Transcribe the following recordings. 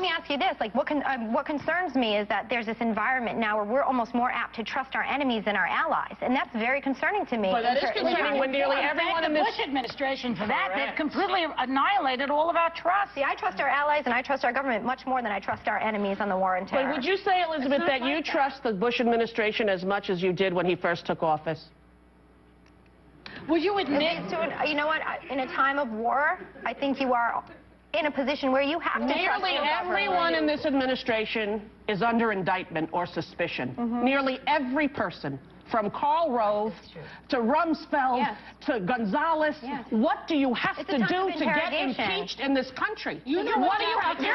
me ask you this, like, what concerns me is that there's this environment now where we're almost more apt to trust our enemies than our allies, and that's very concerning to me. But that is concerning when nearly everyone in the this... Bush administration for that. They've completely annihilated all of our trust. See, I trust our allies and I trust our government much more than I trust our enemies on the war on terror. But would you say, Elizabeth, that you trust the Bush administration as much as you did when he first took office? Will you admit... You know what? In a time of war, I think you are in a position where you have to trust your Nearly everyone in this administration is under indictment or suspicion. Nearly every person, from Karl Rove to Rumsfeld to Gonzalez. What do you have to do to get impeached in this country? What do you have to do?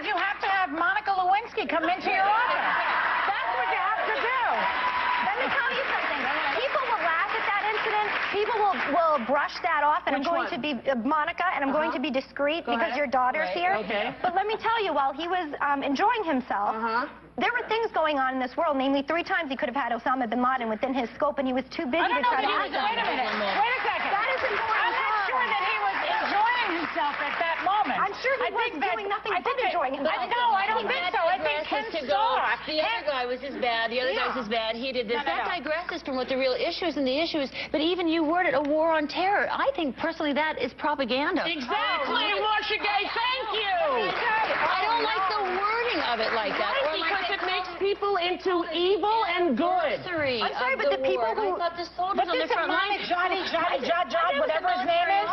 You have to have Monica Lewinsky come into your office. That's what you have to do. Let me tell you something. People will laugh at that incident. People will brush that off, and I'm going to be Monica, and I'm going to be discreet because your daughter's here. But let me tell you, while he was enjoying himself, there were things going on in this world. Namely, 3 times he could have had Osama bin Laden within his scope, and he was too busy to try to act on it. Wait a second. That is important. I'm not sure that he was enjoying himself at that moment. I'm sure he was doing nothing but enjoying himself. No, I don't think so. I think Ken saw. The other guy was as bad. The other guy was as bad. He did this. That digresses from what the real issue is, and the issue is, but even you worded a war on terror. I think personally that is propaganda. Exactly, Marcia Gay. Thank you. I don't like the wording of it like that. Right, because it makes people into evil and good. I'm sorry, but the people who... I thought the soldiers on the front line... Johnny, whatever his name is,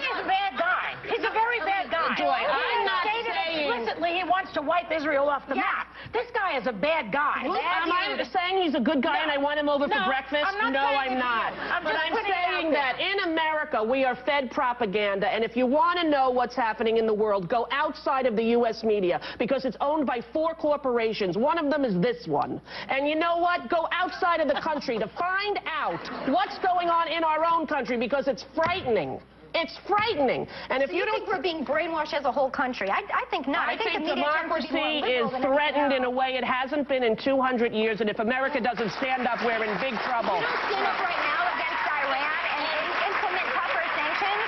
he's a bad guy. He's a very bad guy. I'm not saying explicitly he wants to wipe Israel off the map. This guy is a bad guy. Am I saying he's a good guy and I want him over for breakfast? I'm not. But I'm saying that in America we are fed propaganda, and if you want to know what's happening in the world, go outside of the U.S. media, because it's owned by 4 corporations. One of them is this one. And you know what? Go outside of the country to find out what's going on in our own country, because it's frightening. It's frightening. And if you don't think we're being brainwashed as a whole country, I think not. I think democracy is threatened in a way it hasn't been in 200 years, and if America doesn't stand up, we're in big trouble. If you don't stand up right now against Iran and implement tougher sanctions,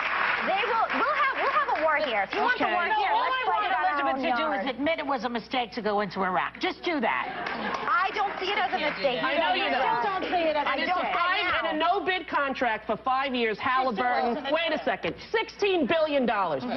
we'll have a war here. If you want the war here, let's fight it on our own to do is admit it was a mistake to go into Iraq. Just do that. I don't see it as a mistake. I know you don't. Don't see it as a mistake. In a no-bid contract for 5 years, Halliburton, wait a second, $16 billion.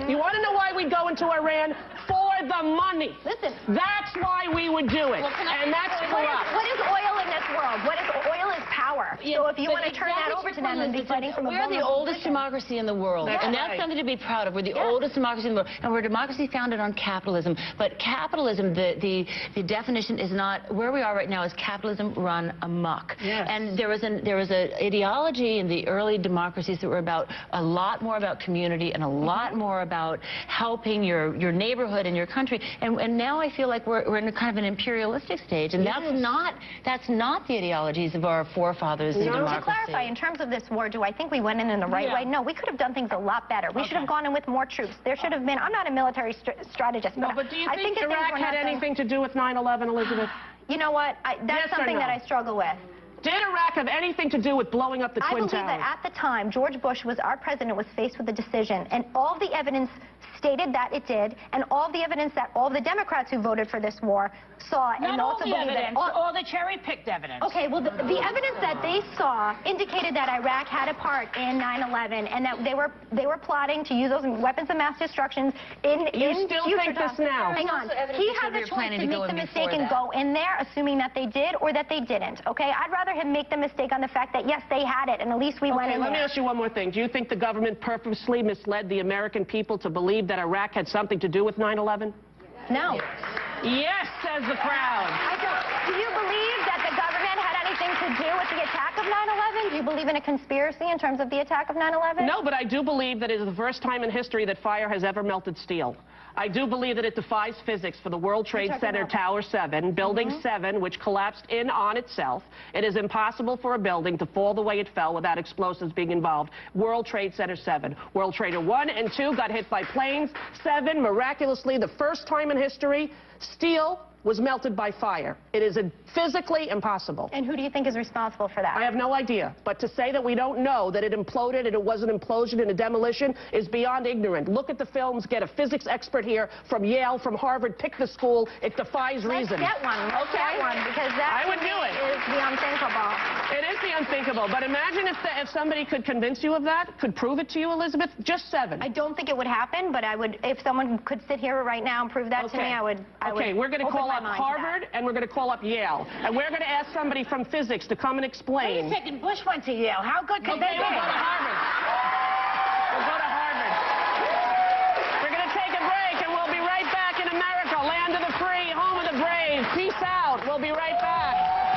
You want to know why we go into Iran? For the money. Listen. That's why we would do it. And that's corrupt. What is oil in this world? Oil is power. So if you want to turn that over to them and be fighting from a We're the oldest democracy in the world. And that's something to be proud of. We're the oldest democracy in the world. And we're a democracy founded on capitalism. But capitalism, the definition is not, where we are right now is capitalism run amok. And there was an ideology in the early democracies that were about a lot more about community and a lot more about helping your neighborhood and your country. And now I feel like we're in a kind of an imperialistic stage. And that's not the ideologies of our forefathers in democracy. To clarify, in terms of this war, do I think we went in the right way? No, we could have done things a lot better. We should have gone in with more troops. There should have been, I'm not a military strategist, but do you think Iraq had anything to do with 9/11, Elizabeth? You know what? That's something that I struggle with. Did Iraq have anything to do with blowing up the Twin Towers? I believe that at the time, George Bush was our president, was faced with a decision, and all the evidence stated that it did, and all the evidence that all the Democrats who voted for this war saw, and also believe that all the cherry-picked evidence. Okay, well, the evidence that they saw indicated that Iraq had a part in 9/11, and that they were plotting to use those weapons of mass destruction in You still think this now? Hang on. He has a choice to make the mistake and go in there, assuming that they did or that they didn't. Okay, I'd rather him make the mistake on the fact that yes, they had it, and at least we went in there. Let me ask you one more thing. Do you think the government purposely misled the American people to believe that Iraq had something to do with 9/11? No. Yes, says the crowd. Do you believe that the government had anything to do with the attack of 9/11? Do you believe in a conspiracy in terms of the attack of 9/11? No, but I do believe that it is the first time in history that fire has ever melted steel. I do believe that it defies physics for the World Trade Center Tower 7, Building 7, which collapsed in on itself. It is impossible for a building to fall the way it fell without explosives being involved. World Trade Center 7. World Trader 1 and 2 got hit by planes. 7, miraculously, the first time in history, steel was melted by fire. It is physically impossible. And who do you think is responsible for that? I have no idea. But to say that we don't know that it imploded and it was an implosion and a demolition is beyond ignorant. Look at the films. Get a physics expert here from Yale, from Harvard. Pick the school. It defies reason. Let's get one. Let's get one, because that I would do it. Is the unthinkable. It is the unthinkable. But imagine if somebody could convince you of that, could prove it to you, Elizabeth. Just 7. I don't think it would happen, but I would, if someone could sit here right now and prove that to me, I would. Okay, we're going to call up Harvard and we're going to call up Yale. And we're going to ask somebody from physics to come and explain. Wait a second, Bush went to Yale. How good could they be? We'll go to Harvard. We'll go to Harvard. We're going to take a break and we'll be right back in America, land of the free, home of the brave. Peace out. We'll be right back.